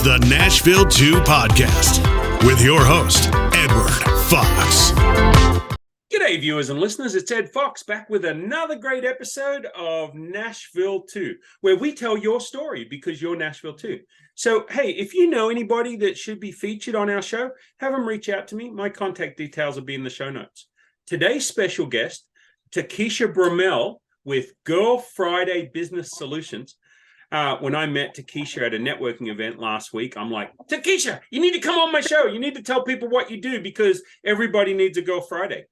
the Nashville 2 podcast with your host, Edward Fox. G'day, viewers and listeners. It's Ed Fox back with another great episode of Nashville 2, where we tell your story because you're Nashville 2. So, hey, if you know anybody that should be featured on our show, have them reach out to me. My contact details will be in the show notes. Today's special guest, Takisha Bromell with GirlFriday Business Solutions. When I met Takisha at a networking event last week, I'm like, Takisha, you need to come on my show. You need to tell people what you do because everybody needs a Girl Friday.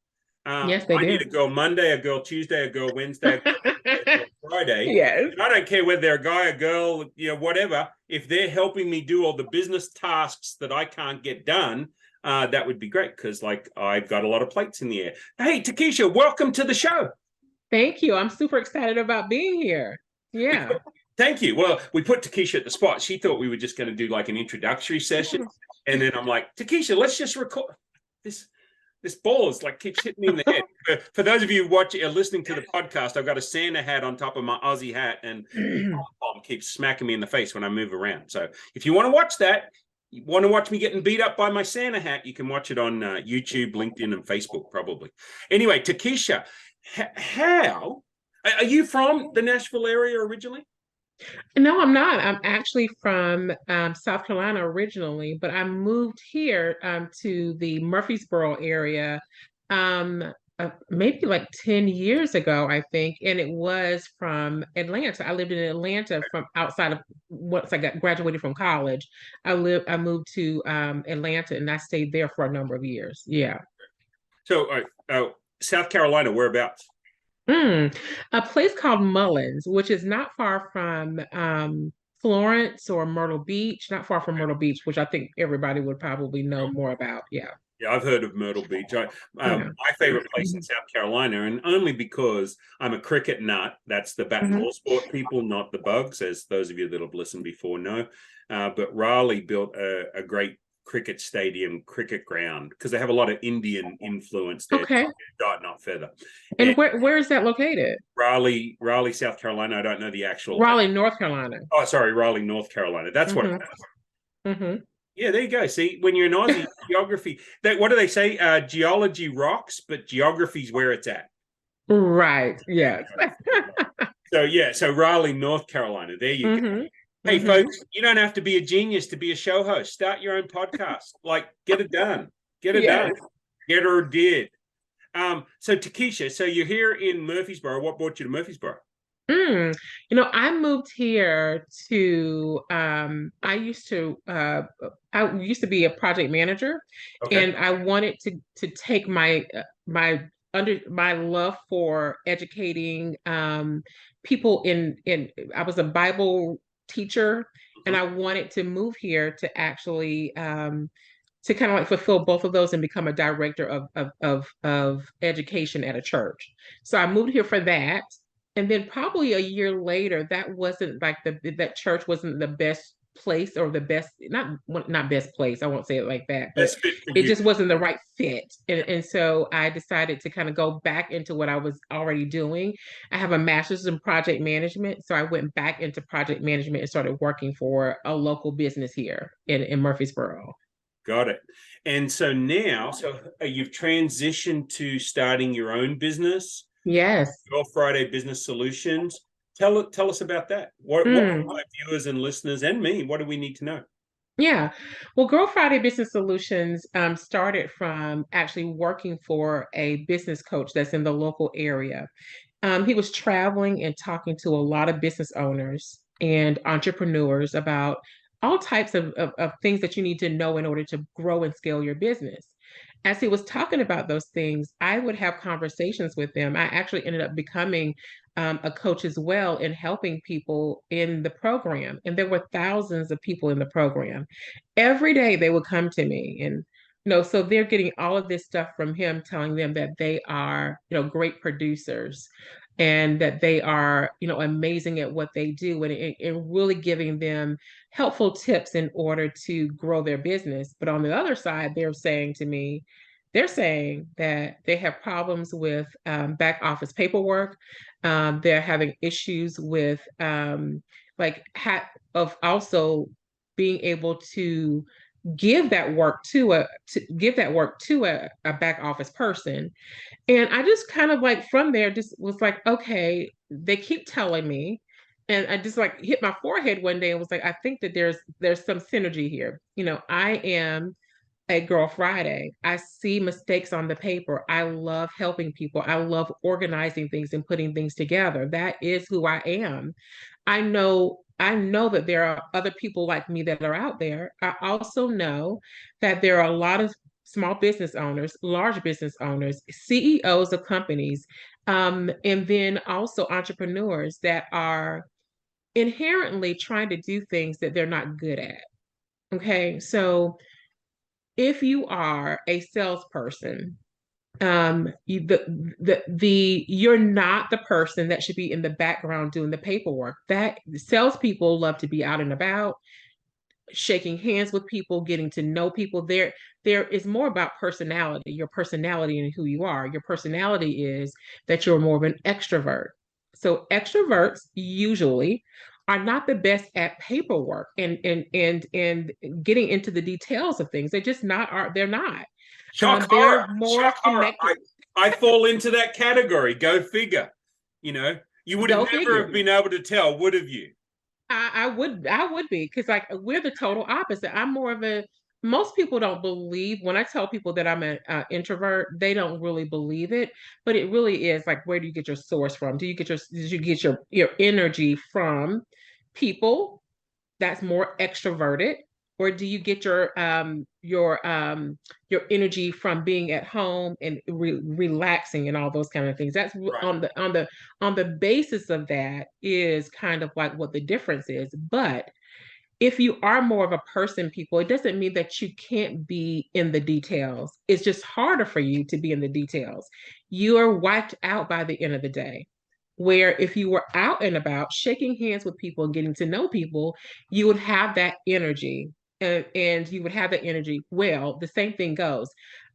Yes, they do. I need a Girl Monday, a Girl Tuesday, a Girl Wednesday, a Girl Friday. Yes. And I don't care whether they're a guy, a girl, whatever. If they're helping me do all the business tasks that I can't get done, that would be great because, I've got a lot of plates in the air. Hey, Takisha, welcome to the show. Thank you. I'm super excited about being here. Yeah. Thank you. Well, we put Takisha at the spot. She thought we were just going to do like an introductory session. And then I'm like, Takisha, let's just record this. This ball is keeps hitting me in the head. For those of you listening to the podcast, I've got a Santa hat on top of my Aussie hat, and Tom keeps smacking me in the face when I move around. So if you want to watch that, you want to watch me getting beat up by my Santa hat, you can watch it on YouTube, LinkedIn, and Facebook probably. Anyway, Takisha, how are you from the Nashville area originally? No, I'm not. I'm actually from South Carolina originally, but I moved here to the Murfreesboro area maybe 10 years ago, I think. And it was from Atlanta. I lived in Atlanta from outside of once I graduated from college. I moved to Atlanta and I stayed there for a number of years. Yeah. So South Carolina, whereabouts? A place called Mullins, which is not far from Florence or Myrtle Beach, not far from Myrtle Beach, which I think everybody would probably know more about. Yeah. Yeah, I've heard of Myrtle Beach. My favorite place in South Carolina, and only because I'm a cricket nut, that's the bat and ball sport people, not the Bugs, as those of you that have listened before know. But Raleigh built a great cricket stadium, cricket ground, because they have a lot of Indian influence there. Okay. Dot, not feather. And where is that located? Raleigh, South Carolina. I don't know the actual. Raleigh, North Carolina. Oh, sorry, Raleigh, North Carolina. That's what it is. Yeah, there you go. See, when you're in Aussie, geography, what do they say? Geology rocks, but geography's where it's at. Right. Yes. So Raleigh, North Carolina. There you go. Hey, folks, you don't have to be a genius to be a show host. Start your own podcast. Get it done. Get it done. Get her did. So Takisha, so you're here in Murfreesboro. What brought you to Murfreesboro? I moved here to I used to be a project manager, and I wanted to take my love for educating people in I was a Bible teacher, and I wanted to move here to actually to kind of fulfill both of those and become a director of education at a church. So I moved here for that. And then probably a year later, that wasn't that church wasn't the best place or the best, not best place. I won't say it like that, but it just wasn't the right fit. And so I decided to kind of go back into what I was already doing. I have a master's in project management. So I went back into project management and started working for a local business here in Murfreesboro. Got it. And so now, you've transitioned to starting your own business. Yes. GirlFriday Business Solutions. Tell us about that. What my viewers and listeners and me, what do we need to know? Yeah. Well, GirlFriday Business Solutions started from actually working for a business coach that's in the local area. He was traveling and talking to a lot of business owners and entrepreneurs about all types of things that you need to know in order to grow and scale your business. As he was talking about those things, I would have conversations with them. I actually ended up becoming a coach as well and helping people in the program. And there were thousands of people in the program. Every day they would come to me and, so they're getting all of this stuff from him, telling them that they are, great producers and that they are, amazing at what they do and really giving them helpful tips in order to grow their business. But on the other side, they're saying that they have problems with back office paperwork. They're having issues with also being able to give that work to a back office person. And I just kind of like from there just was like, okay, they keep telling me. And I just like hit my forehead one day and was like, I think that there's some synergy here. I am a Girl Friday. I see mistakes on the paper. I love helping people. I love organizing things and putting things together. That is who I am. I know that there are other people like me that are out there. I also know that there are a lot of small business owners, large business owners, CEOs of companies, and then also entrepreneurs that are inherently trying to do things that they're not good at. Okay. So if you are a salesperson, you're not the person that should be in the background doing the paperwork. That salespeople love to be out and about, shaking hands with people, getting to know people. There is more about personality, your personality and who you are. Your personality is that you're more of an extrovert. So extroverts usually are not the best at paperwork and getting into the details of things. They're just not are they're not. Shock horror. They're more Shock horror. connected. I fall into that category. Go figure. You would Go have never figure. have been able to tell, would have you? I would be because like we're the total opposite. I'm more of a most people don't believe when I tell people that I'm an introvert, they don't really believe it, but it really is like where do you get your source from? Did you get your energy from people that's more extroverted, or do you get your energy from being at home and relaxing and all those kind of things? That's Right. on the basis of that is kind of like what the difference is. But if you are more of a person people, it doesn't mean that you can't be in the details. It's just harder for you to be in the details. You are wiped out by the end of the day. Where if you were out and about shaking hands with people and getting to know people, you would have that energy, and you would have that energy. Well, the same thing goes.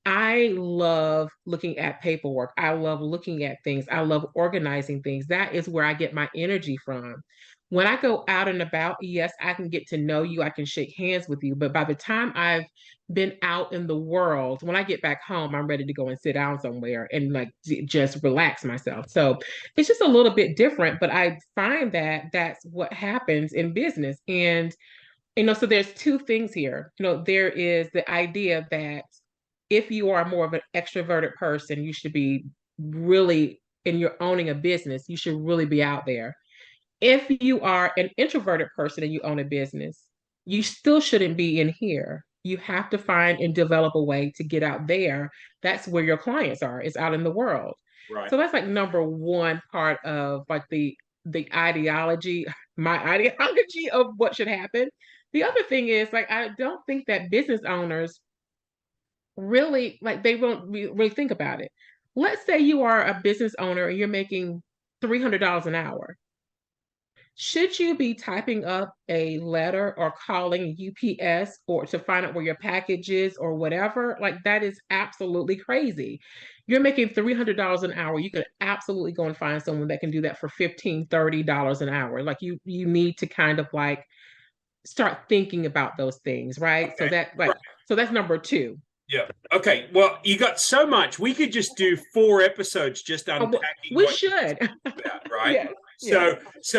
I love looking at paperwork. I love looking at things. I love organizing things. That is where I get my energy from. When I go out and about, yes, I can get to know you. I can shake hands with you. But by the time I've been out in the world, when I get back home, I'm ready to go and sit down somewhere and like just relax myself. So it's just a little bit different, but I find that that's what happens in business. And, so there's two things here. There is the idea that if you are more of an extroverted person, you should be really, and you're owning a business, you should really be out there. If you are an introverted person and you own a business, you still shouldn't be in here. You have to find and develop a way to get out there. That's where your clients are, is out in the world. Right. So that's like number one part of like the ideology, my ideology of what should happen. The other thing is like I don't think that business owners really like they won't really think about it. Let's say you are a business owner and you're making $300 an hour. Should you be typing up a letter or calling UPS or to find out where your package is or whatever? Like that is absolutely crazy. You're making $300 an hour. You could absolutely go and find someone that can do that for $15, $30 an hour. Like you need to kind of like start thinking about those things, right? So Okay. that like Right. so that's number two. Yeah. Okay. Well, you got so much. We could just do 4 episodes just unpacking We what should. about, right? Yes.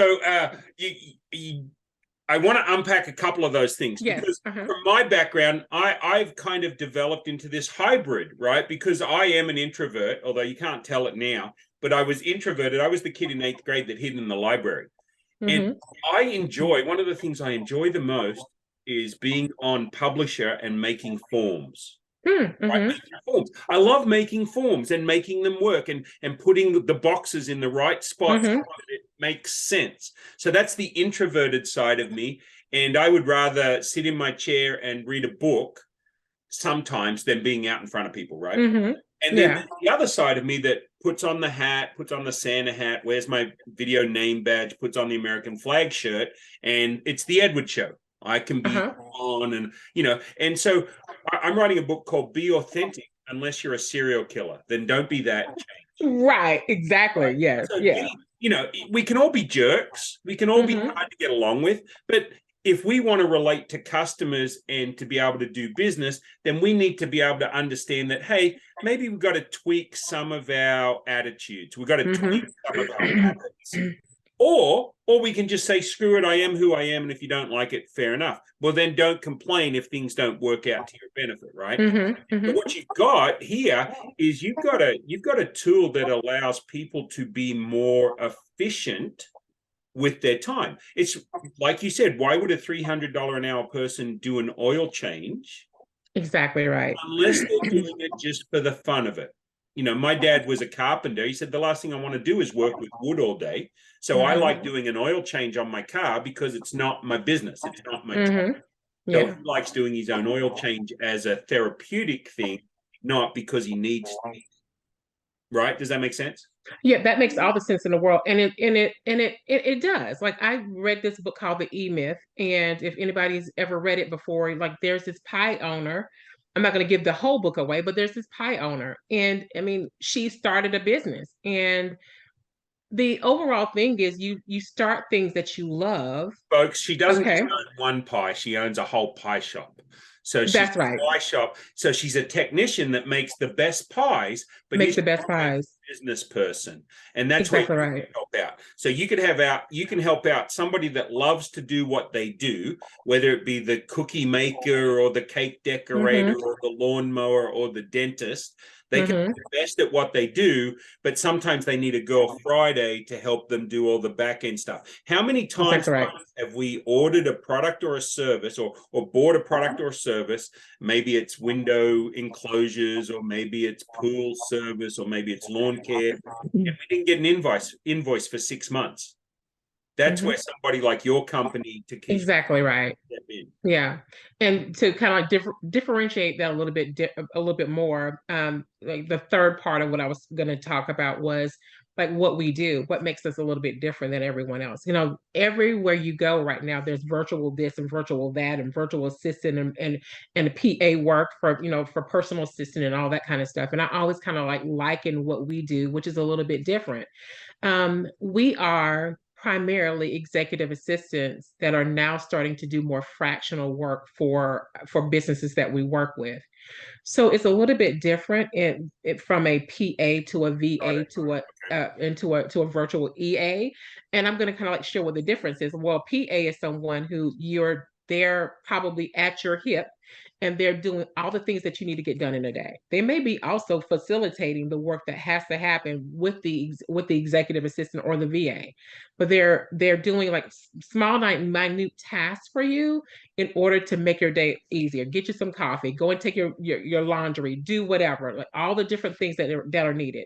I want to unpack a couple of those things Yes. because from my background, I've kind of developed into this hybrid, right? Because I am an introvert, although you can't tell it now, but I was introverted. I was the kid in 8th grade that hid in the library. And one of the things I enjoy the most is being on Publisher and making forms. Right? Making forms. I love making forms and making them work and putting the boxes in the right spots so that it makes sense. So that's the introverted side of me. And I would rather sit in my chair and read a book sometimes than being out in front of people, right? And then the other side of me that puts on the hat, puts on the Santa hat, wears my video name badge, puts on the American flag shirt, and it's the Edward Show. I can be on and, and so I'm writing a book called Be Authentic. Unless you're a serial killer, then don't be that. Right. Exactly. Right? Yes. So we can all be jerks. We can all be hard to get along with, but if we want to relate to customers and to be able to do business, then we need to be able to understand that, hey, maybe we've got to tweak some of our attitudes. We've got to tweak some of our habits. Or we can just say, screw it, I am who I am. And if you don't like it, fair enough. Well, then don't complain if things don't work out to your benefit, right? But what you've got here is you've got a tool that allows people to be more efficient with their time. It's like you said, why would a $300 an hour person do an oil change? Exactly right. Unless they're doing it just for the fun of it. You know, my dad was a carpenter. He said, the last thing I want to do is work with wood all day. So I like doing an oil change on my car because it's not my business. It's not my job. So he likes doing his own oil change as a therapeutic thing, not because he needs to. Right? Does that make sense? Yeah, that makes all the sense in the world. And it does. Like, I read this book called The E-Myth. And if anybody's ever read it before, like, there's this pie owner. I'm not going to give the whole book away, but there's this pie owner. And I mean, she started a business. And the overall thing is you start things that you love. Folks, she doesn't just own one pie, she owns a whole pie shop. So she's That's right. a pie shop. So she's a technician that makes the best pies, but makes the best pies. Business person. And that's exactly where you right. can help out. So you can help out somebody that loves to do what they do, whether it be the cookie maker or the cake decorator or the lawnmower or the dentist. They can be the best at what they do, but sometimes they need a Girl Friday to help them do all the back end stuff. How many times have we ordered a product or a service or bought a product or a service? Maybe it's window enclosures, or maybe it's pool service, or maybe it's lawn care, and we didn't get an invoice for 6 months. That's where somebody like your company, Takisha, exactly right. Yeah, and to kind of differentiate that a little bit more, like the third part of what I was going to talk about was like what we do, what makes us a little bit different than everyone else. You know, everywhere you go right now, there's virtual this and virtual that and virtual assistant and PA work for, you know, for personal assistant and all that kind of stuff. And I always kind of like liken what we do, which is a little bit different. We are primarily executive assistants that are now starting to do more fractional work for businesses that we work with. So it's a little bit different from a PA to a VA to a virtual EA. And I'm going to kind of like share what the difference is. Well, PA is someone who they're probably at your hip and they're doing all the things that you need to get done in a day. They may be also facilitating the work that has to happen with the executive assistant or the VA, but they're doing like small, minute tasks for you in order to make your day easier. Get you some coffee, go and take your laundry, do whatever, like all the different things that are needed.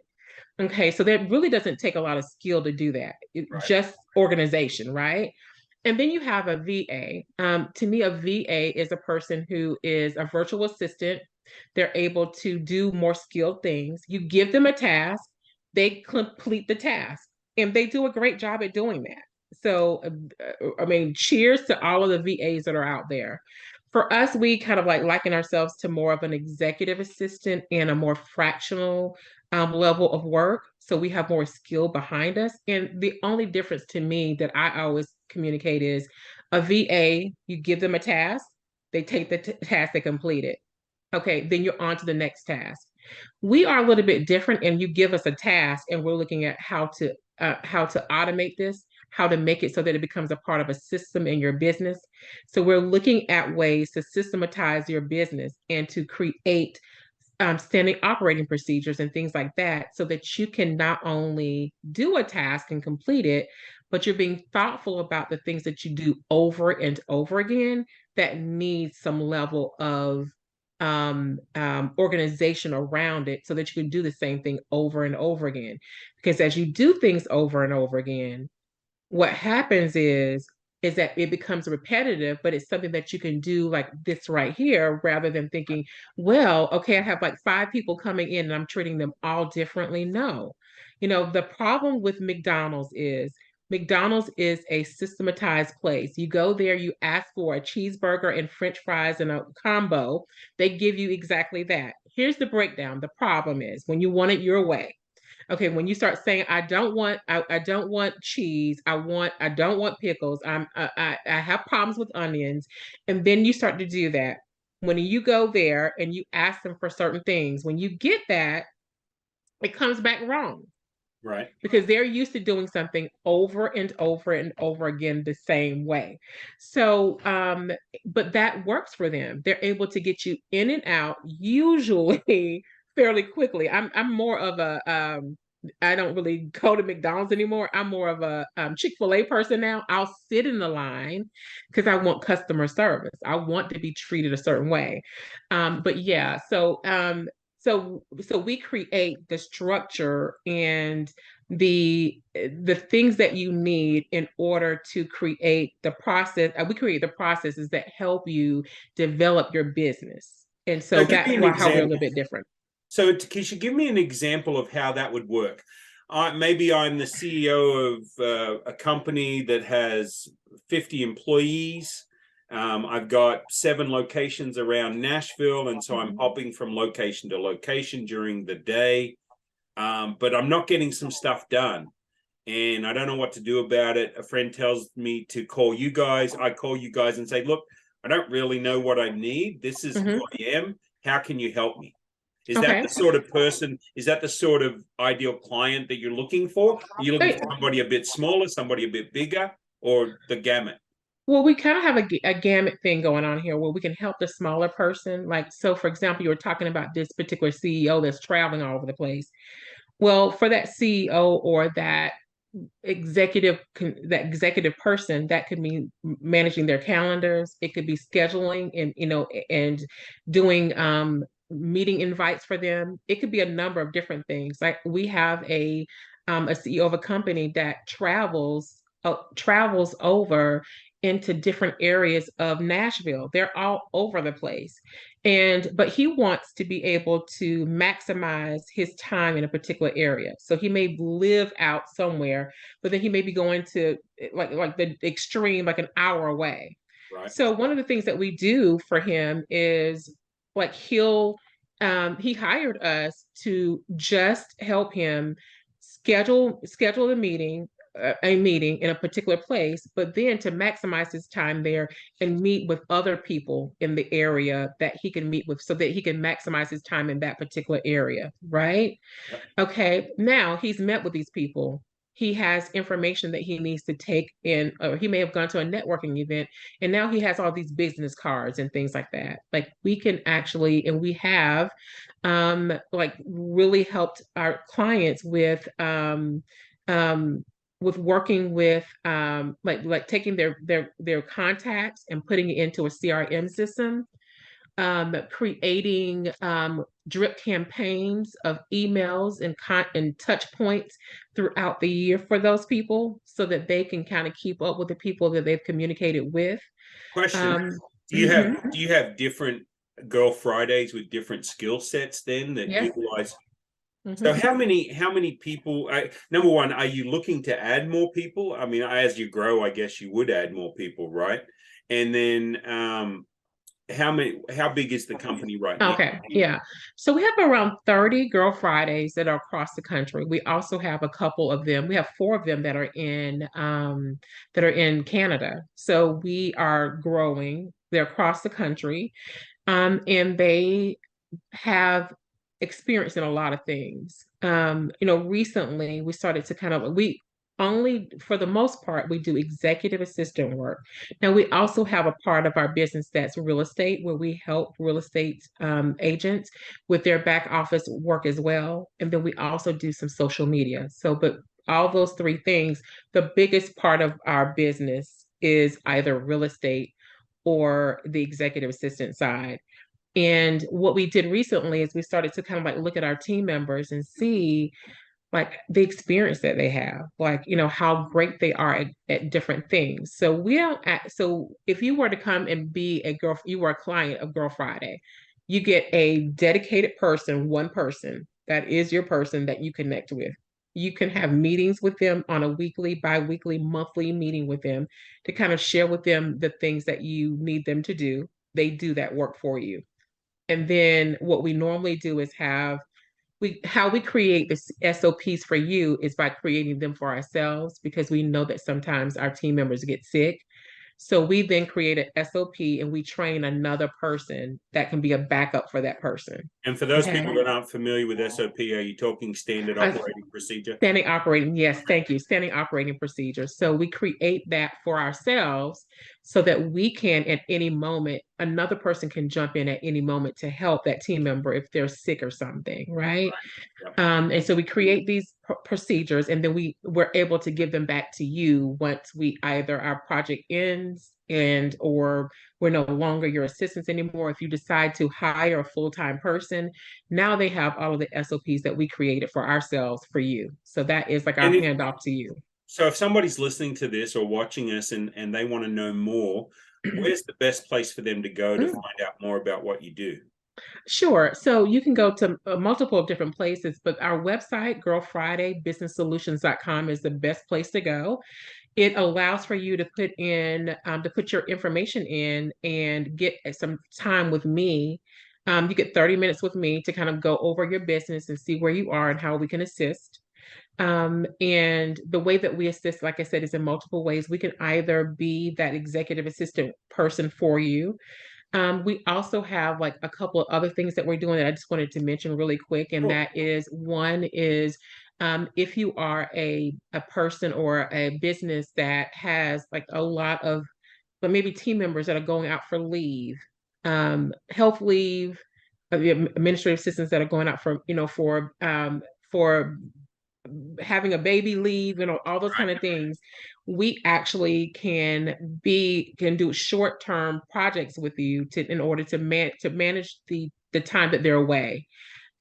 Okay, so that really doesn't take a lot of skill to do that. Just organization, right? And then you have a VA. To me, a VA is a person who is a virtual assistant. They're able to do more skilled things. You give them a task, they complete the task, and they do a great job at doing that. So, I mean, cheers to all of the VAs that are out there. For us, we kind of like liken ourselves to more of an executive assistant and a more fractional level of work. So we have more skill behind us. And the only difference to me that I always communicate is a VA, you give them a task, they take the task, they complete it. Okay, then you're on to the next task. We are a little bit different, and you give us a task, and we're looking at how to automate this, how to make it so that it becomes a part of a system in your business. So we're looking at ways to systematize your business and to create standing operating procedures and things like that, so that you can not only do a task and complete it, but you're being thoughtful about the things that you do over and over again that need some level of organization around it, so that you can do the same thing over and over again. Because as you do things over and over again, what happens is that it becomes repetitive, but it's something that you can do like this right here, rather than thinking, well, okay, I have like 5 people coming in and I'm treating them all differently. No, you know, the problem with McDonald's is a systematized place. You go there, you ask for a cheeseburger and French fries and a combo. They give you exactly that. Here's the breakdown. The problem is when you want it your way, Okay, when you start saying, I don't want cheese, I don't want pickles, I have problems with onions, and then you start to do that. When you go there and you ask them for certain things, when you get that, it comes back wrong Right. because they're used to doing something over and over and over again the same way. So, but that works for them. They're able to get you in and out usually fairly quickly. I'm more of a I don't really go to McDonald's anymore. I'm more of a Chick-fil-A person now. I'll sit in the line because I want customer service. I want to be treated a certain way. But yeah, so we create the structure and the things that you need in order to create the process. We create the processes that help you develop your business. And So so give me that's an why how we're a example. little bit different. So Takisha, give me an example of how that would work. Maybe I'm the CEO of a company that has 50 employees. I've got 7 locations around Nashville, and so I'm hopping from location to location during the day. But I'm not getting some stuff done, and I don't know what to do about it. A friend tells me to call you guys. I call you guys and say, look, I don't really know what I need. This is who Mhm. I am. How can you help me? Is that the Okay. sort of person, is that the sort of ideal client that you're looking for? Are you looking Wait, for somebody a bit smaller, somebody a bit bigger, or the gamut? well, we kind of have a gamut thing going on here where we can help the smaller person. Like, so for example, you were talking about this particular CEO that's traveling all over the place. Well, for that CEO or that executive person, that could mean managing their calendars. It could be scheduling and and doing meeting invites for them. It could be a number of different things. Like we have a CEO of a company that travels over into different areas of Nashville. They're all over the place. But he wants to be able to maximize his time in a particular area. So he may live out somewhere, but then he may be going to like the extreme, like an hour away. Right. So one of the things that we do for him is like he hired us to just help him schedule a meeting in a particular place, but then to maximize his time there and meet with other people in the area that he can meet with so that he can maximize his time in that particular area, right? Yep. Okay, now he's met with these people. He has information that he needs to take in, or he may have gone to a networking event, and now he has all these business cards and things like that. Like we can actually, and we have, like really helped our clients with working with like taking their contacts and putting it into a CRM system, creating drip campaigns of emails and touch points throughout the year for those people so that they can kind of keep up with the people that they've communicated with. Question. Um, Do you have mhm. do you have different Girl Fridays with different skill sets then that Yes. utilize? So Hmm. how many people? Number one, are you looking to add more people? I mean, as you grow, I guess you would add more people, right? And then how big is the company right now? Okay, yeah. So we have around 30 Girl Fridays that are across the country. We also have a couple of them. We have 4 of them that are in Canada. So we are growing. They're across the country. And they have experience in a lot of things. Recently we started to we only, for the most part, we do executive assistant work. Now we also have a part of our business that's real estate, where we help real estate agents with their back office work as well. And then we also do some social media. So, but all those 3 things, the biggest part of our business is either real estate or the executive assistant side. And what we did recently is we started to kind of like look at our team members and see like the experience that they have, like, how great they are at different things. So we don't act, so if you were to come and be you were a client of Girl Friday, you get a dedicated person, one person that is your person that you connect with. You can have meetings with them on a weekly, bi-weekly, monthly meeting with them to kind of share with them the things that you need them to do. They do that work for you. And then what we normally do is how we create the SOPs for you is by creating them for ourselves, because we know that sometimes our team members get sick. So we then create an SOP and we train another person that can be a backup for that person. And for those Okay. people that aren't familiar with SOP, are you talking standard operating procedure? Standing operating, yes, thank you. Standing operating procedures. So we create that for ourselves so that we can, at any moment, another person can jump in at any moment to help that team member if they're sick or something, right? Yep. And so we create these procedures, and then we're able to give them back to you once we either our project ends and or we're no longer your assistants anymore. If you decide to hire a full-time person, now they have all of the SOPs that we created for ourselves for you. So that is like our handoff to you. So if somebody's listening to this or watching us and they want to know more, where's the best place for them to go to find out more about what you do? Sure. So you can go to multiple different places, but our website, girlfridaybusinesssolutions.com, is the best place to go. It allows for you to put your information in and get some time with me. You get 30 minutes with me to kind of go over your business and see where you are and how we can assist. And the way that we assist, like I said, is in multiple ways. We can either be that executive assistant person for you. We also have like a couple of other things that we're doing that I just wanted to mention really quick. And that is, one is, if you are a person or a business that has like a lot of, but maybe team members that are going out for leave, health leave, the administrative assistants that are going out for, for having a baby leave, all those kind of things, we actually can do short-term projects with you in order to manage the time that they're away.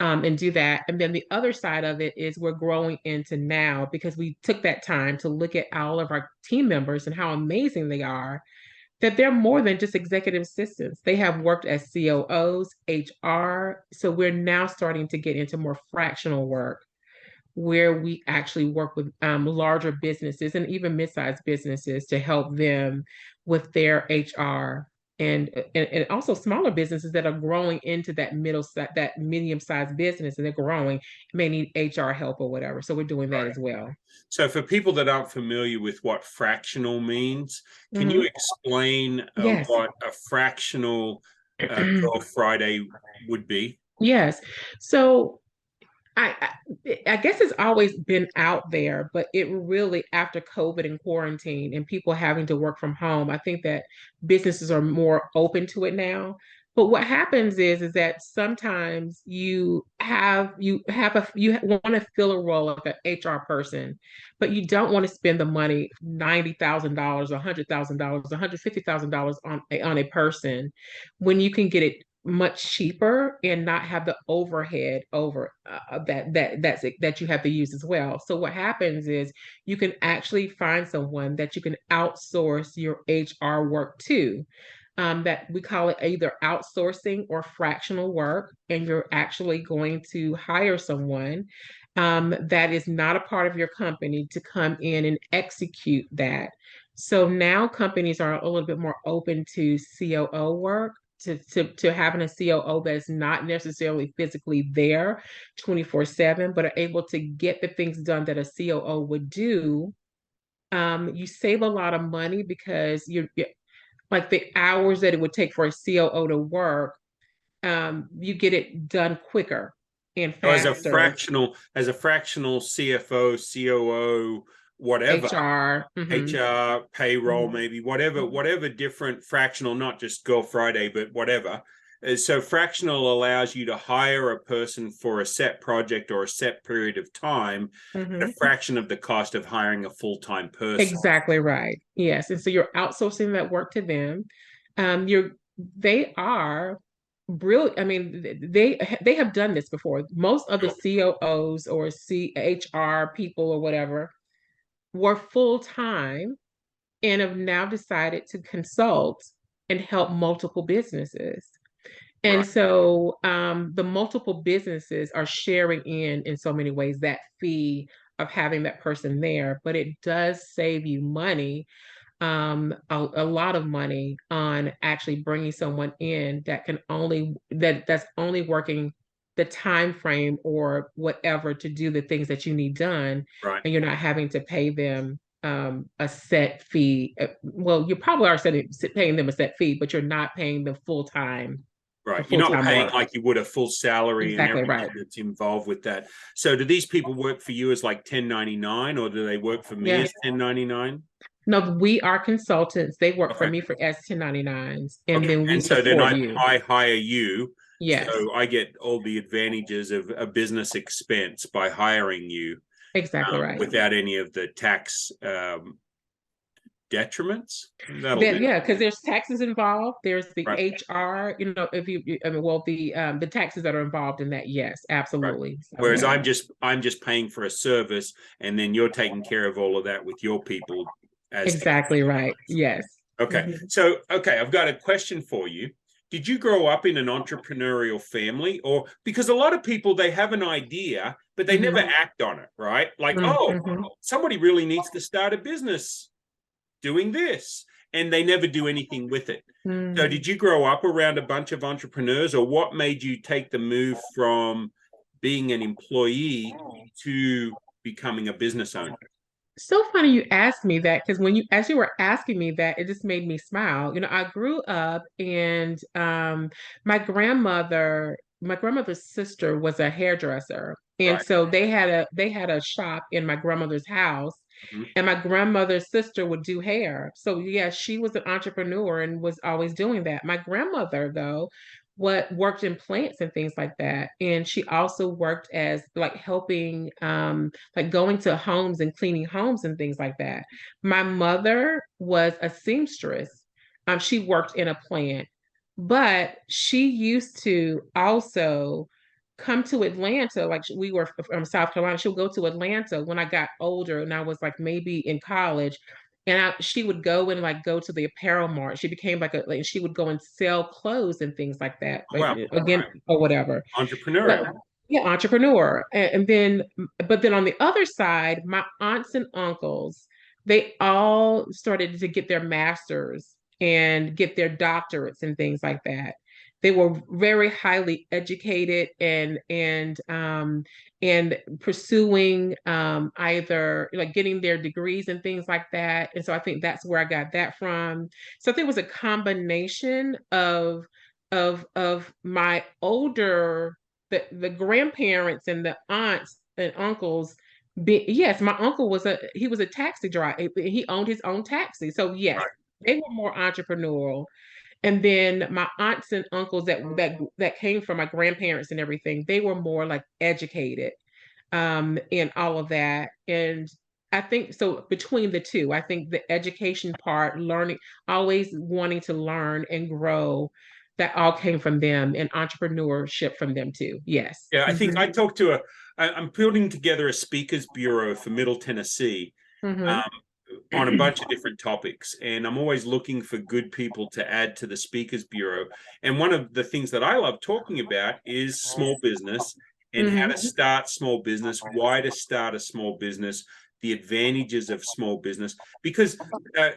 And do that. And then the other side of it is we're growing into now, because we took that time to look at all of our team members and how amazing they are, that they're more than just executive assistants. They have worked as COOs, HR. So we're now starting to get into more fractional work, where we actually work with larger businesses and even mid-sized businesses to help them with their HR, and also smaller businesses that are growing into that medium-sized business, and they're growing, may need HR help or whatever. So we're doing that as well. So for people that aren't familiar with what fractional means, can you explain Yes. what a fractional Girl Friday would be? Yes. So I guess it's always been out there, but it really, after COVID and quarantine and people having to work from home, I think that businesses are more open to it now. But what happens is that sometimes you want to fill a role like an HR person, but you don't want to spend the money, $90,000, $100,000, $150,000 on a person, when you can get it much cheaper and not have the overhead over that you have to use as well. So what happens is you can actually find someone that you can outsource your HR work to. That we call it either outsourcing or fractional work, and you're actually going to hire someone that is not a part of your company to come in and execute that. So now companies are a little bit more open to COO work, to having a COO that's not necessarily physically there 24/7, but are able to get the things done that a COO would do. You save a lot of money because you're like the hours that it would take for a COO to work, you get it done quicker and So faster. as a fractional CFO, COO, whatever, HR, HR, payroll, maybe whatever different fractional, not just Girl Friday, but whatever. So fractional allows you to hire a person for a set project or a set period of time at a fraction of the cost of hiring a full-time person. Exactly right. Yes. And so you're outsourcing that work to them. They are brilliant. I mean, they have done this before. Most of the COOs or CHR people or whatever were full-time and have now decided to consult and help multiple businesses. And so the multiple businesses are sharing in so many ways that fee of having that person there, but it does save you money, a lot of money, on actually bringing someone in that's only working the time frame or whatever to do the things that you need done, Right. and you're not having to pay them a set fee. Well, you probably are paying them a set fee, but you're not paying them full time for Right. You're full not time paying work. like you would a full salary and Exactly everything right. that's involved with that. So do these people work for you as like 1099, or do they work for me Yeah. as 1099? No, we are consultants. They work for Okay. me for as 1099s, and Okay. then we And so then support I, you. I hire you. Yes, So I get all the advantages of a business expense by hiring you, exactly right. without any of the tax detriments. That'll do. Yeah, because there's taxes involved. There's the Right. HR. If I mean, well, the taxes that are involved in that. Yes, Right. absolutely. So Whereas yeah, I'm just paying for a service, and then you're taking care of all of that with your people as exactly right. Yes. okay. Mhm. So okay, I've got a question for you. Did you grow up in an entrepreneurial family, or because a lot of people, they have an idea but they never Mhm. act on it, right? Like, oh, Mhm. somebody really needs to start a business doing this, and they never do anything with it. So Mhm. did you grow up around a bunch of entrepreneurs, or what made you take the move from being an employee to becoming a business owner? So funny you asked me that, because as you were asking me that, it just made me smile. I grew up, and my grandmother's sister was a hairdresser. And Right. so they had a shop in my grandmother's house, Mhm. and my grandmother's sister would do hair. So yeah, she was an entrepreneur and was always doing that. My grandmother, though, what worked in plants and things like that. And she also worked as like helping like going to homes and cleaning homes and things like that. My mother was a seamstress. She worked in a plant, but she used to also come to Atlanta. Like we were from South Carolina. She'll go to Atlanta when I got older and I was like maybe in college. And she would go and like go to the apparel mart. She became like she would go and sell clothes and things like that, like, Wow. again, or whatever. But Entrepreneurial. yeah, entrepreneur. And then, but then on the other side, my aunts and uncles, they all started to get their masters and get their doctorates and things like that. They were very highly educated and pursuing either like getting their degrees and things like that. And so I think that's where I got that from. So I think it was a combination of my older the grandparents and the aunts and uncles. Yes, my uncle was a taxi driver. He owned his own taxi. So yes, Right. they were more entrepreneurial. And then my aunts and uncles that came from my grandparents and everything, they were more like educated and all of that. And I think so between the two, I think the education part, learning, always wanting to learn and grow, that all came from them, and entrepreneurship from them too. Yes. Yeah, I think Hmm. I'm putting together a speakers bureau for Middle Tennessee, Hmm. um, on a bunch of different topics. And I'm always looking for good people to add to the speakers bureau. And one of the things that I love talking about is small business and how to Hmm. start small business, why to start a small business, the advantages of small business. Because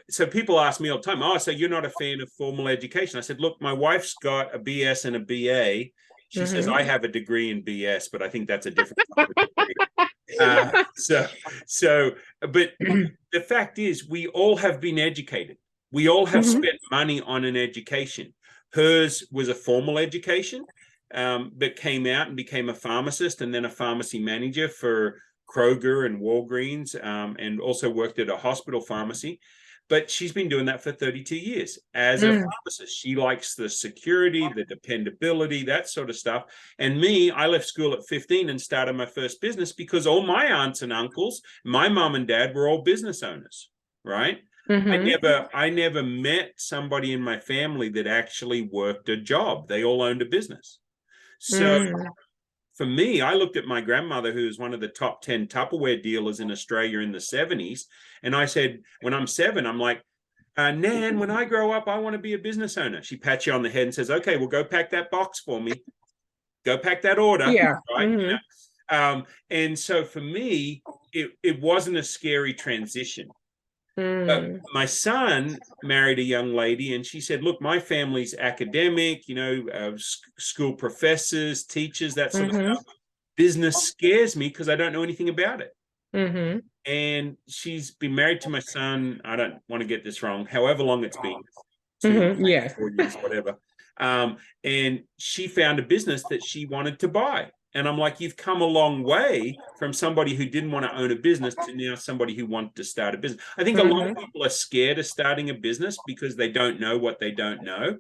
so people ask me all the time, oh, so you're not a fan of formal education? I said, look, my wife's got a BS and a BA. She says, I Hmm. have a degree in BS, but I think that's a different kind of degree. Uh, so, so, but the fact is, we all have been educated. We all have Hmm. spent money on an education. Hers was a formal education, but came out and became a pharmacist and then a pharmacy manager for Kroger and Walgreens, and also worked at a hospital pharmacy. But she's been doing that for 32 years as a Mm. pharmacist. She likes the security, the dependability, that sort of stuff. And me, I left school at 15 and started my first business because all my aunts and uncles, my mom and dad were all business owners, right? Hmm. I never met somebody in my family that actually worked a job. They all owned a business. So Mm. for me, I looked at my grandmother, who was one of the top 10 Tupperware dealers in Australia in the 70s. And I said, when I'm 7, I'm like, Nan, when I grow up, I want to be a business owner. She pats you on the head and says, okay, well, go pack that box for me. Go pack that order. Yeah. Right. Hmm. And so for me, it wasn't a scary transition. Mm. My son married a young lady, and she said, "Look, my family's academic, school professors, teachers, that sort of Mm-hmm. stuff. Business scares me because I don't know anything about it." Mm-hmm. And she's been married to my son. I don't want to get this wrong. However long it's been, two, Mm-hmm. Yes. 4 years, whatever. And she found a business that she wanted to buy. And I'm like, you've come a long way from somebody who didn't want to own a business to now somebody who wants to start a business. I think a lot of Mm-hmm. people are scared of starting a business because they don't know what they don't know.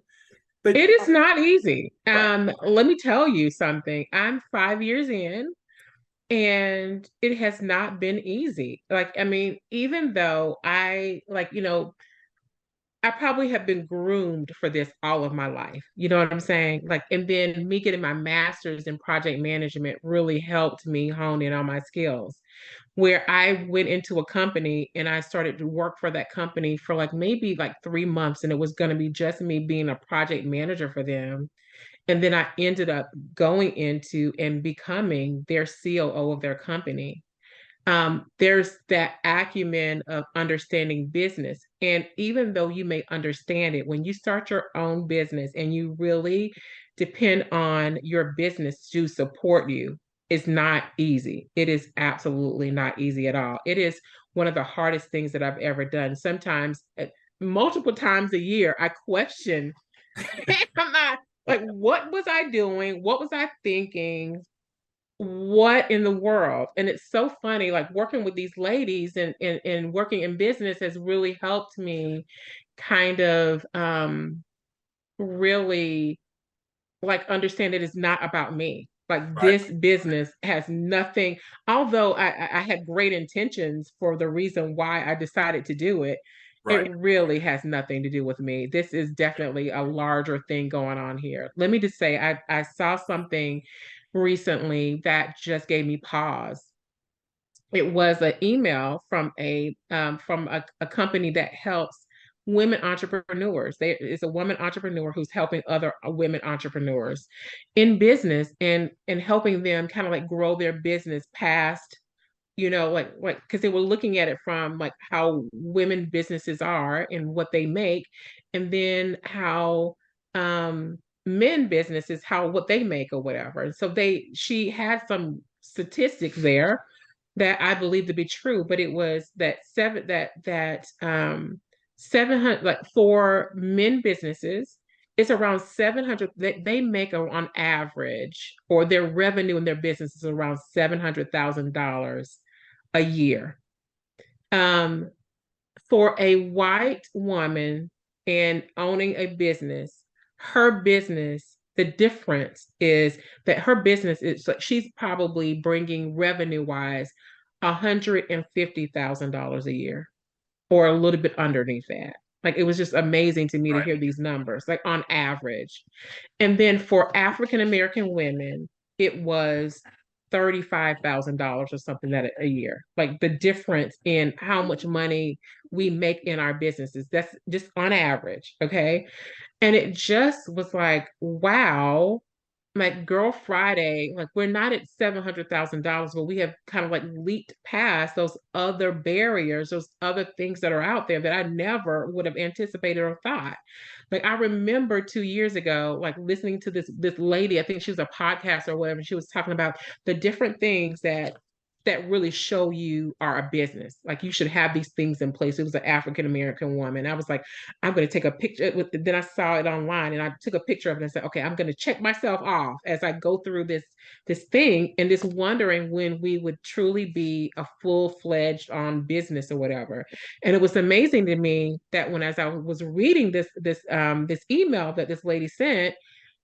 But It is not easy. right, Let me tell you something. I'm 5 years in, and it has not been easy. Like, I mean, even though I probably have been groomed for this all of my life. You know what I'm saying? Like, and then me getting my master's in project management really helped me hone in on my skills. Where I went into a company and I started to work for that company for like maybe like 3 months, and it was going to be just me being a project manager for them. And then I ended up going into and becoming their COO of their company. There's that acumen of understanding business. And even though you may understand it, when you start your own business and you really depend on your business to support you, it's not easy. It is absolutely not easy at all. It is one of the hardest things that I've ever done. Sometimes, multiple times a year, I question, am I like, what was I doing? What was I thinking? What in the world? And it's so funny, like working with these ladies and working in business has really helped me kind of really like understand it is not about me. Like right, this business has nothing, although I had great intentions for the reason why I decided to do it, right. it really has nothing to do with me. This is definitely a larger thing going on here. Let me just say, I saw something recently that just gave me pause. It was an email from a company that helps women entrepreneurs. It's a woman entrepreneur who's helping other women entrepreneurs in business and helping them kind of like grow their business past, like because they were looking at it from like how women businesses are and what they make, and then how men businesses, how what they make or whatever. And so she had some statistics there that I believe to be true, but it was that 700, like for men businesses, it's around 700 they make on average, or their revenue in their business is around $700,000 a year. Um, for a white woman and owning a business, her business, the difference is that her business is like she's probably bringing revenue wise $150,000 a year, or a little bit underneath that. Like it was just amazing to me to Right. hear these numbers, like on average. And then for African American women, it was $35,000 or something that a year. Like the difference in how much money we make in our businesses. That's just on average. Okay. And it just was like, wow, like Girl Friday, like we're not at $700,000, but we have kind of like leaped past those other barriers, those other things that are out there that I never would have anticipated or thought. Like I remember 2 years ago, like listening to this lady, I think she was a podcast or whatever. She was talking about the different things that really show you are a business. Like you should have these things in place. It was an African American woman. I was like, I'm going to take a picture with. Then I saw it online, and I took a picture of it and said, okay, I'm going to check myself off as I go through this thing, and just wondering when we would truly be a full-fledged on business or whatever. And it was amazing to me that when as I was reading this email that this lady sent,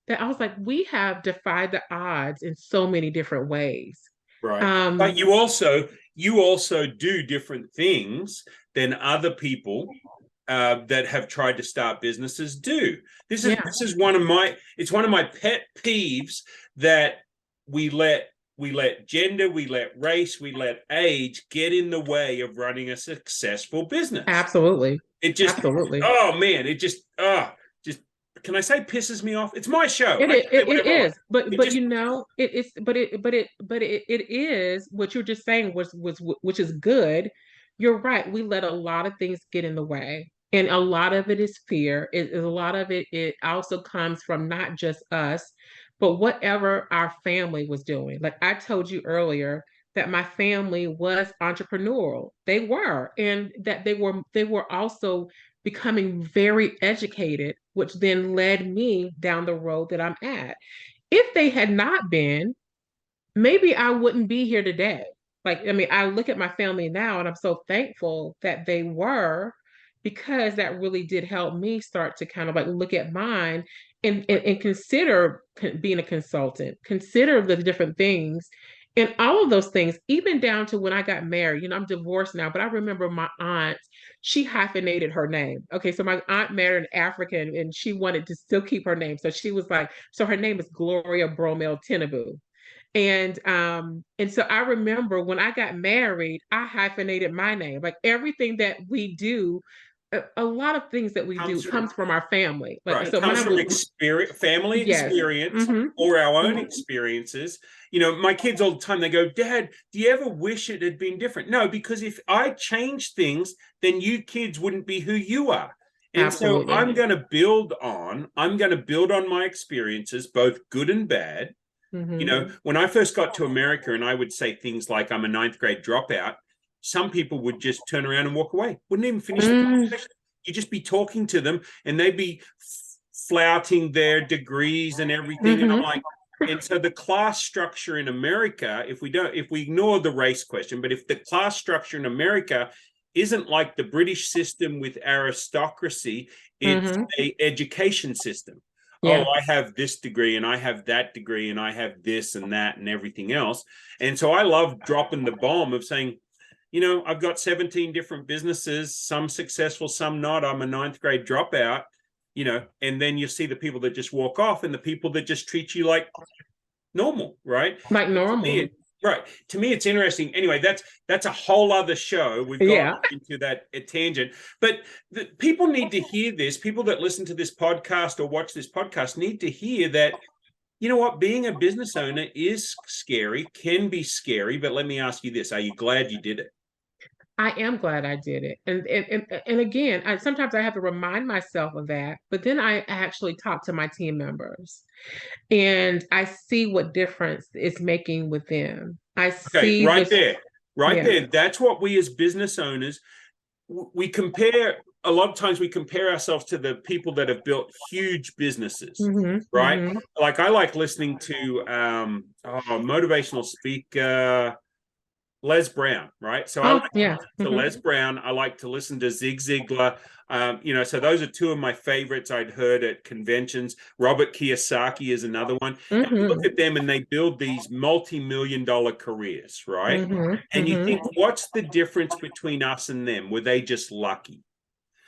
that I was like, we have defied the odds in so many different ways. Right. But Um, you also do different things than other people that have tried to start businesses do. This is yeah, this is one of my pet peeves that we let gender, we let race, we let age get in the way of running a successful business. absolutely. It just, Absolutely. oh man, it just, can I say pisses me off? It's my show. It I is, can say it whatever I want. is, but It but just, it is, but it is what you're just saying was which is good, you're right. We let a lot of things get in the way. And a lot of it is fear. A lot of it also comes from not just us, but whatever our family was doing. Like I told you earlier, that my family was entrepreneurial. They were, and that they were also becoming very educated, which then led me down the road that I'm at. If they had not been, maybe I wouldn't be here today. Like, I mean, I look at my family now and I'm so thankful that they were, because that really did help me start to kind of like look at mine and consider being a consultant, consider the different things and all of those things, even down to when I got married. I'm divorced now, but I remember my aunt, she hyphenated her name. Okay, so my aunt married an African and she wanted to still keep her name. So she was like, so her name is Gloria Bromell Tenabu. And so I remember when I got married, I hyphenated my name. Like everything that we do, a lot of things that we do comes from our family. Like Right. so It comes mine from was family yes. experience Mm-hmm. or our own Mm-hmm. experiences. My kids all the time, they go, Dad, do you ever wish it had been different? No, because if I changed things, then you kids wouldn't be who you are. And so Absolutely. I'm going to build on my experiences, both good and bad. Mm-hmm. When I first got to America and I would say things like I'm a ninth grade dropout, some people would just turn around and walk away, wouldn't even finish the conversation. You'd just be talking to them and they'd be flouting their degrees and everything. And I'm Mm-hmm. like, and so the class structure in America, if we ignore the race question, but if the class structure in America isn't like the British system with aristocracy, it's Mm-hmm. a education system. Oh, Yeah. I have this degree and I have that degree and I have this and that and everything else. And so I love dropping the bomb of saying, I've got 17 different businesses, some successful, some not. I'm a ninth grade dropout, and then you see the people that just walk off and the people that just treat you like normal, right? Like To normal. me, right. To me, it's interesting. Anyway, that's a whole other show. We've gone Yeah. into that tangent, but people need to hear this. People that listen to this podcast or watch this podcast need to hear that. You know what? Being a business owner is scary, can be scary. But let me ask you this: are you glad you did it? I am glad I did it. And again, sometimes I have to remind myself of that, but then I actually talk to my team members and I see what difference it's making with them. I Okay, see the right yeah. there. That's what we as business owners, we compare. A lot of times we compare ourselves to the people that have built huge businesses, Hmm. right? Hmm. Like I like listening to motivational speaker Les Brown, right? So I Oh, like yeah. to Hmm. Les Brown. I like to listen to Zig Ziglar. So those are two of my favorites I'd heard at conventions. Robert Kiyosaki is another one. And you look Hmm. at them and they build these multi-million-dollar careers, right? Hmm. And you Hmm. think, what's the difference between us and them? Were they just lucky?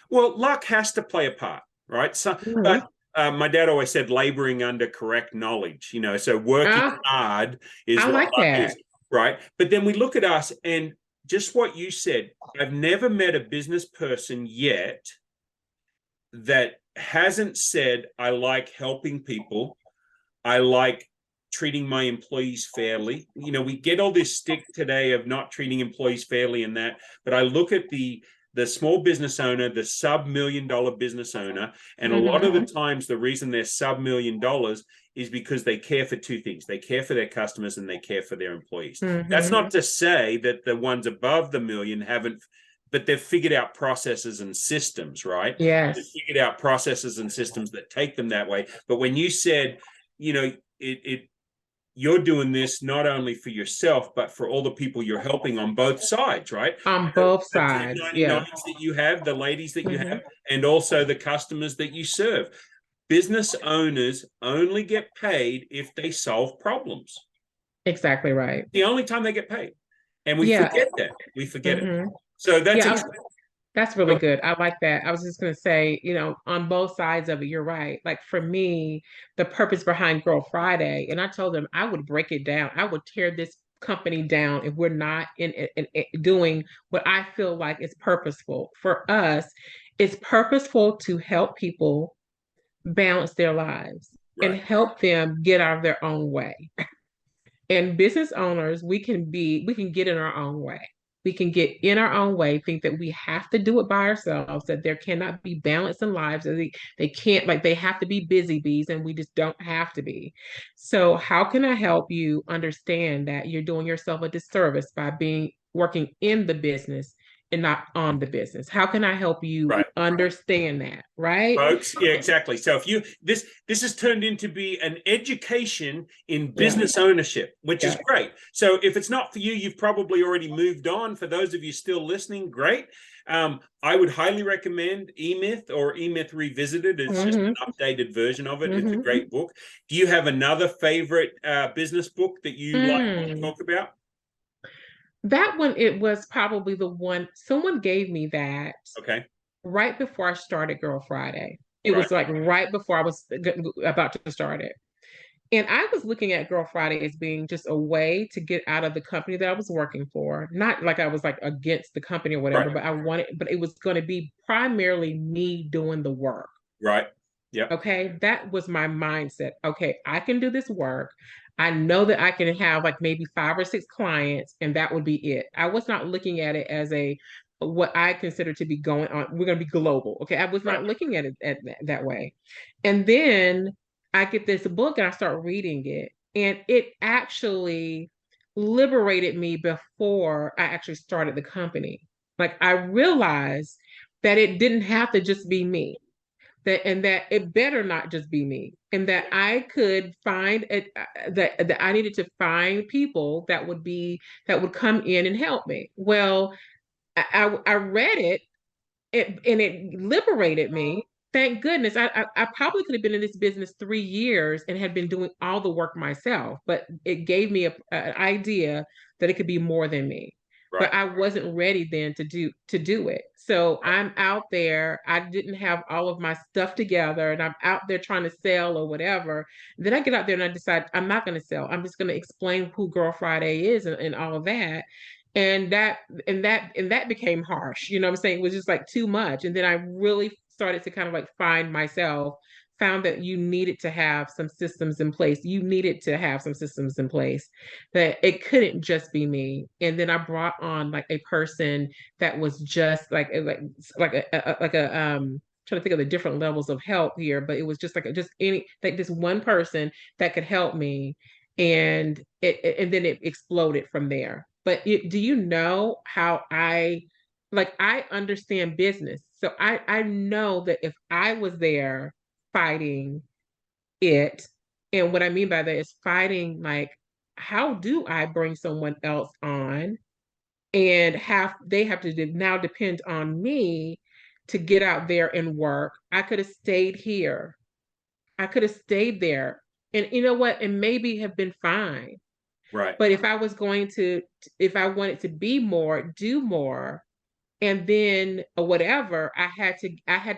Well, luck has to play a part, right? So, Hmm. but my dad always said laboring under correct knowledge, so working hard is I what like luck is, that. right? But then we look at us and just what you said, I've never met a business person yet that hasn't said, I like helping people. I like treating my employees fairly. We get all this stick today of not treating employees fairly and that, but I look at the small business owner, the sub-$1 million business owner, and a lot of the Hmm. times the reason they're sub-$1 million is because they care for two things. They care for their customers and they care for their employees. That's Hmm. not to say that the ones above the million haven't, but they've figured out processes and systems, right? They've Yes. figured out processes and systems that take them that way. But when you said, you're doing this not only for yourself, but for all the people you're helping on both sides, right? On The, both the sides. Yeah. 1099s that you have, the ladies that you Hmm. have, and also the customers that you serve. Business owners only get paid if they solve problems. Exactly right. The only time they get paid. And we Yeah. forget that. We forget it. Hmm. So that's Yeah. interesting. That's really good. I like that. I was just going to say, on both sides of it, you're right. Like for me, the purpose behind Girl Friday, and I told them I would break it down. I would tear this company down if we're not in doing what I feel like is purposeful. For us, it's purposeful to help people balance their lives and Right. help them get out of their own way. And business owners, we can get in our own way. We can get in our own way, think that we have to do it by ourselves, that there cannot be balance in lives, that they can't, like, they have to be busy bees, and we just don't have to be. So how can I help you understand that you're doing yourself a disservice by working in the business and not on the business? How can I help you understand that, right? Folks, yeah, exactly. So if you this has turned into be an education in business ownership, which is great. So if it's not for you, you've probably already moved on. For those of you still listening, great. I would highly recommend E-Myth or E-Myth Revisited. It's just an updated version of it. It's a great book. Do you have another favorite business book that you like to talk about? That one, it was probably the one someone gave me that. Okay. Right before I started Girl Friday. It was like right before I was about to start it. And I was looking at Girl Friday as being just a way to get out of the company that I was working for. Not like I was like against the company or whatever, but it was going to be primarily me doing the work. Right. Yeah. Okay. That was my mindset. Okay, I can do this work. I know that I can have like maybe 5 or 6 clients, and that would be it. I was not looking at it as what I consider to be going on. We're going to be global. Okay. I was not looking at it that way. And then I get this book and I start reading it, and it actually liberated me before I actually started the company. Like, I realized that it didn't have to just be me, and that it better not just be me, and that I could find it, that I needed to find people that would come in and help me. Well, I read it, and it liberated me. Thank goodness. I probably could have been in this business 3 years and had been doing all the work myself, but it gave me an idea that it could be more than me. But I wasn't ready then to do it. So I'm out there. I didn't have all of my stuff together, and I'm out there trying to sell or whatever. Then I get out there and I decide I'm not going to sell. I'm just going to explain who Girl Friday is, and all of that. And that became harsh. You know what I'm saying? It was just like too much. And then I really started to kind of like find myself, found that you needed to have some systems in place. You needed to have some systems in place, that it couldn't just be me. And then I brought on like a person that was just like trying to think of the different levels of help here, but it was just like this one person that could help me, and then it exploded from there. But do you know how I understand business? So I know that if I was there fighting it, and what I mean by that is fighting, like, how do I bring someone else on and they have to now depend on me to get out there and work? I could have stayed here. I could have stayed there. And you know what? And maybe have been fine. Right. But if I wanted to be more, do more, and then whatever, I had to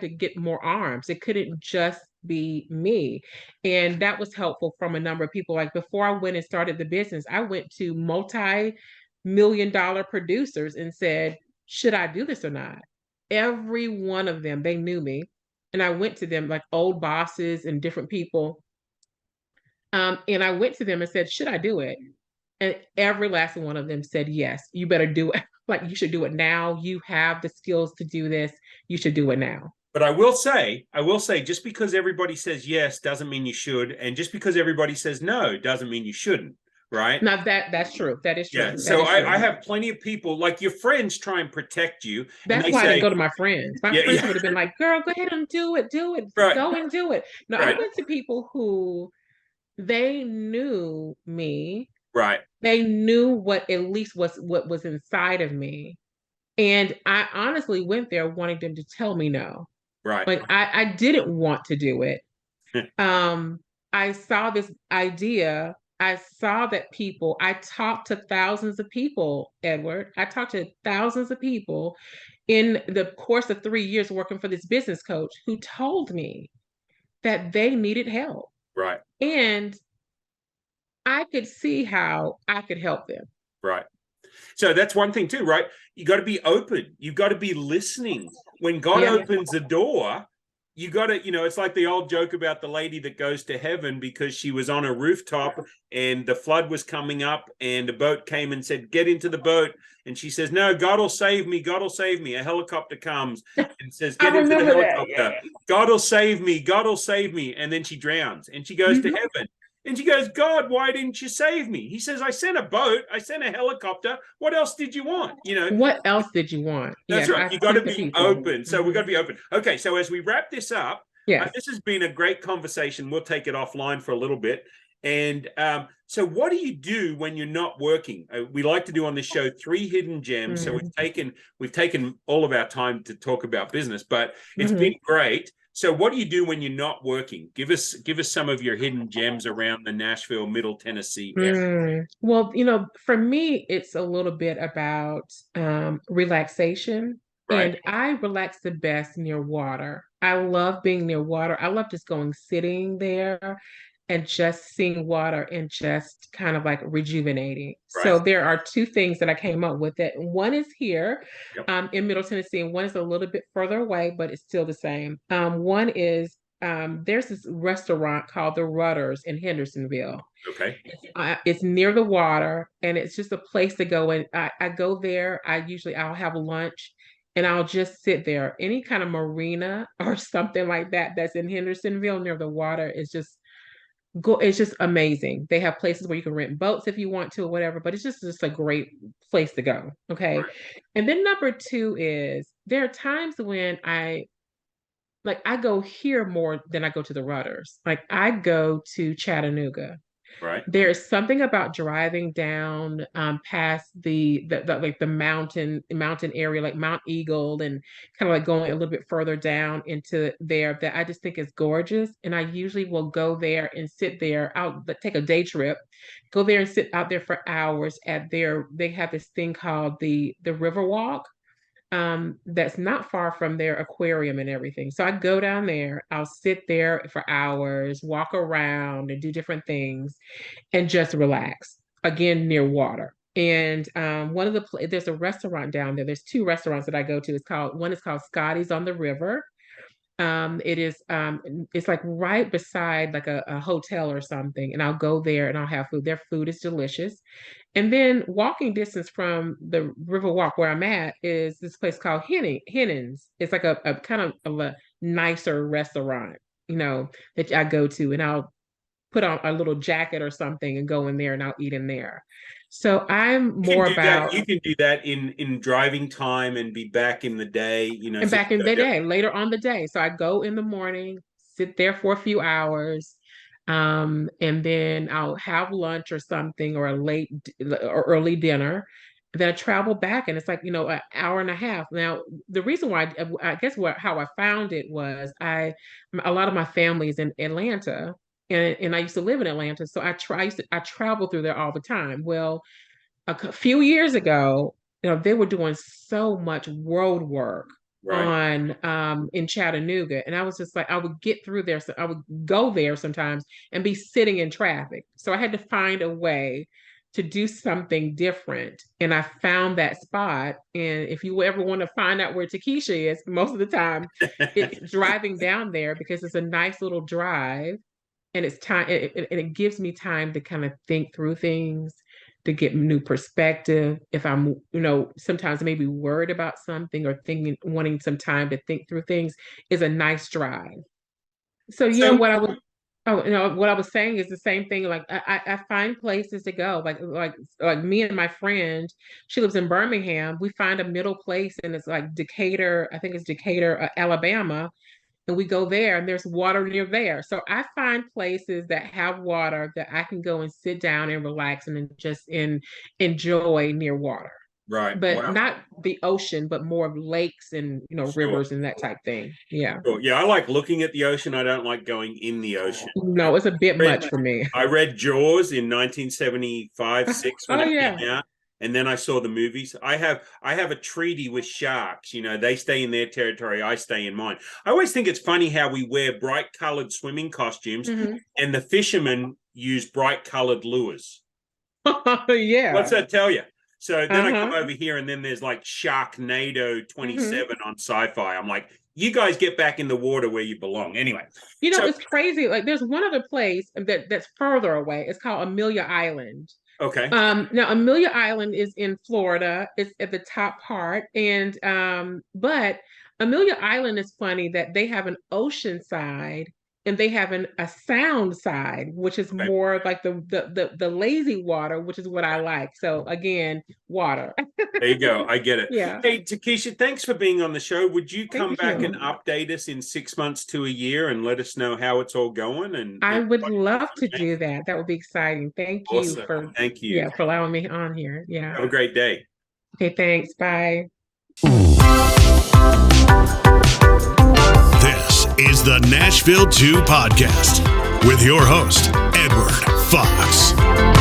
get more arms. It couldn't just be me. And that was helpful from a number of people. Like, before I went and started the business, I went to multi-million-dollar producers and said, should I do this or not? Every one of them, they knew me. And I went to them, like old bosses and different people. And I went to them and said, should I do it? And every last one of them said, yes, you better do it. Like, you should do it now. You have the skills to do this. You should do it now. But I will say, just because everybody says yes doesn't mean you should. And just because everybody says no doesn't mean you shouldn't. Right. Now that's true. That is true. Yeah. So I have plenty of people, like your friends, try and protect you. That's why I didn't go to my friends. My friends would have been like, girl, go ahead and do it. Go and do it. No, I went to people who, they knew me. Right. They knew what at least what was inside of me. And I honestly went there wanting them to tell me no. Right. Like, I didn't want to do it. I saw this idea. I saw that I talked to thousands of people, Edward. I talked to thousands of people in the course of 3 years working for this business coach, who told me that they needed help. Right. And I could see how I could help them. Right. So that's one thing too, right? You got to be open. You've got to be listening. When God opens the door, you got to, it's like the old joke about the lady that goes to heaven because she was on a rooftop and the flood was coming up and the boat came and said, get into the boat. And she says, no, God will save me. God will save me. A helicopter comes and says, get into the helicopter. Yeah. God will save me. God will save me. And then she drowns and she goes to heaven. And she goes, God, why didn't you save me? He says, I sent a boat. I sent a helicopter. What else did you want? What else did you want? That's right. You got to be open. So we got to be open. Okay. So as we wrap this up, this has been a great conversation. We'll take it offline for a little bit. And so what do you do when you're not working? We like to do on this show 3 hidden gems. So we've taken all of our time to talk about business, but it's been great. So what do you do when you're not working? Give us some of your hidden gems around the Nashville, Middle Tennessee area. Well, for me, it's a little bit about relaxation. Right. And I relax the best near water. I love being near water. I love just sitting there and just seeing water and just kind of like rejuvenating. Right. So there are 2 things that I came up with. That one is here in Middle Tennessee, and one is a little bit further away, but it's still the same. One is there's this restaurant called the Rudders in Hendersonville. Okay. It's near the water, and it's just a place to go. And I go there. I'll have lunch, and I'll just sit there. Any kind of marina or something like that that's in Hendersonville near the water is just it's just amazing. They have places where you can rent boats if you want to or whatever, but it's just a great place to go. Okay. Right. And then number 2 is there are times when I go here more than I go to the Rudders. Like I go to Chattanooga. Right. There's something about driving down past the mountain area, like Mount Eagle, and kind of like going a little bit further down into there that I just think is gorgeous. And I usually will go there and sit there. I'll take a day trip, go there and sit out there for hours they have this thing called the River Walk. That's not far from their aquarium and everything. So I go down there, I'll sit there for hours, walk around and do different things and just relax, again, near water. And there's a restaurant down there. There's 2 restaurants that I go to. One is called Scotty's on the River. It's like right beside like a hotel or something. And I'll go there and I'll have food. Their food is delicious. And then walking distance from the River Walk where I'm at is this place called Hennen's. It's like a kind of a nicer restaurant, that I go to, and I'll put on a little jacket or something and go in there and I'll eat in there. So I'm more about you can do that in driving time and be back in the day, and back in the day, later on the day. So I go in the morning, sit there for a few hours, and then I'll have lunch or something, or a late or early dinner. Then I travel back, and it's like, an hour and a half. Now, the reason why I guess how I found it was a lot of my family is in Atlanta. And I used to live in Atlanta, so I travel through there all the time. Well, a few years ago, they were doing so much road work on in Chattanooga, and I was just like, I would get through there, so I would go there sometimes and be sitting in traffic. So I had to find a way to do something different, and I found that spot. And if you ever want to find out where Takisha is, most of the time it's driving down there, because it's a nice little drive. And it's time, it gives me time to kind of think through things, to get new perspective. If I'm, sometimes maybe worried about something or wanting some time to think through things, is a nice drive. So what I was saying is the same thing. Like I find places to go, like me and my friend, she lives in Birmingham. We find a middle place, and it's like Decatur, I think it's Decatur, Alabama. And we go there, and there's water near there. So I find places that have water that I can go and sit down and relax and just enjoy near water. Right. But not the ocean, but more of lakes and, rivers and that type thing. Yeah. Sure. Yeah. I like looking at the ocean. I don't like going in the ocean. No, it's a bit much for me. I read Jaws in 1975, 6 when it came out. And then I saw the movies. I have a treaty with sharks. They stay in their territory, I stay in mine. I always think it's funny how we wear bright colored swimming costumes, and the fishermen use bright colored lures. Yeah. What's that tell you? So then I come over here, and then there's like Sharknado 27 on Sci-Fi. I'm like, you guys get back in the water where you belong. Anyway, it's crazy. Like there's one other place that's further away. It's called Amelia Island. Okay. Now Amelia Island is in Florida. It's at the top part, and but Amelia Island is funny that they have an ocean side and they have a sound side, which is more like the lazy water, which is what I like. So again, water. There you go. I get it. Yeah. Hey, Takisha, thanks for being on the show. Would you come back and update us in 6 months to a year and let us know how it's all going? And I would love to do that. That would be exciting. Thank you for allowing me on here. Yeah. Have a great day. Okay, thanks. Bye. This is the Nashville 2 podcast with your host, Edward Fox.